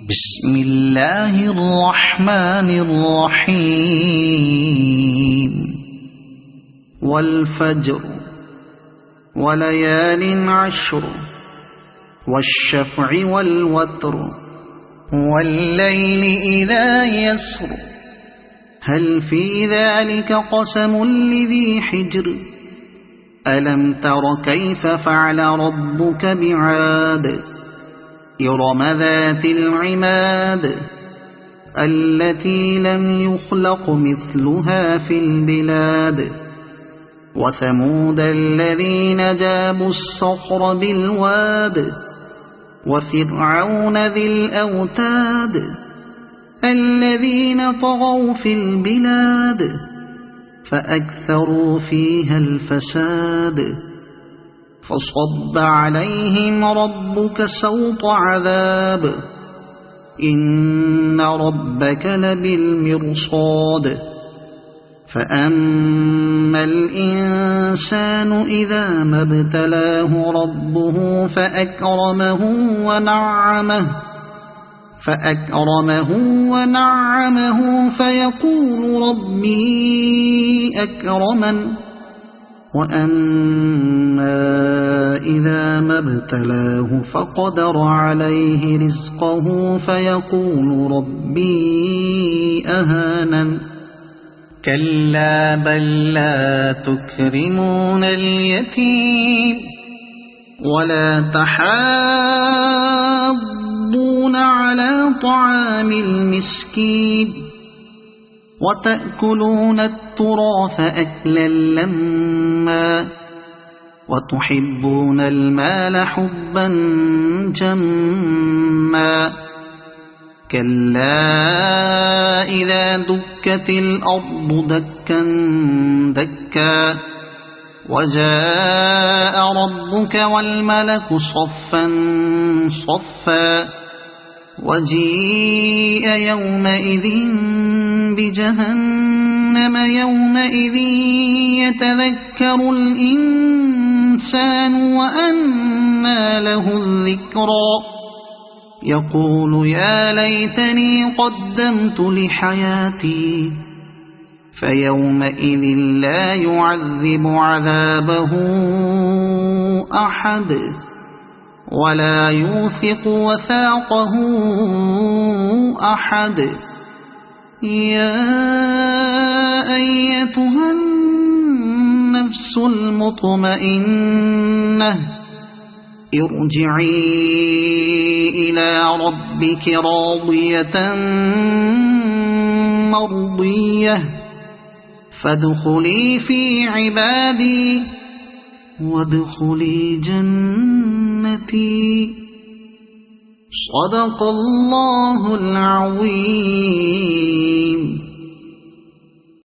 بسم اللہ الرحمن الرحیم والفجر وليال عشر والشفع والوتر والليل إذا يسر هل في ذلك قسم لذي حجر ألم تر كيف فعل ربك بعاد إرم ذات العماد التي لم يخلق مثلها في البلاد وثمود الذين جابوا الصخر بالواد وفرعون ذي الأوتاد الذين طغوا في البلاد فأكثروا فيها الفساد فصب عليهم ربك سوط عذاب إن ربك لبالمرصاد فأما الإنسان إذا ما ابتلاه ربه فأكرمه ونعمه فيقول ربي أكرمن وأما إذا ما ابتلاه فقدر عليه رزقه فيقول ربي أهانن كلا بل لا تكرمون اليتيم ولا تحاضون على طعام المسكين وتأكلون التراث أكلا لما وتحبون المال حبا جما كلا إذا دكت الأرض دكا دكا وجاء ربك والملك صفا صفا وجيء يومئذ بجهنم يومئذ يتذكر الإنسان وأنى له الذكرى يقول يا ليتني قدمت لحياتي فيومئذ لا يعذب عذابه أحد ولا يوثق وثاقه أحد يا أيتها النفس المطمئنة ارجعي إلى ربك راضية مرضية فادخلي في عبادي وادخلي جنتي صدق الله العظيم.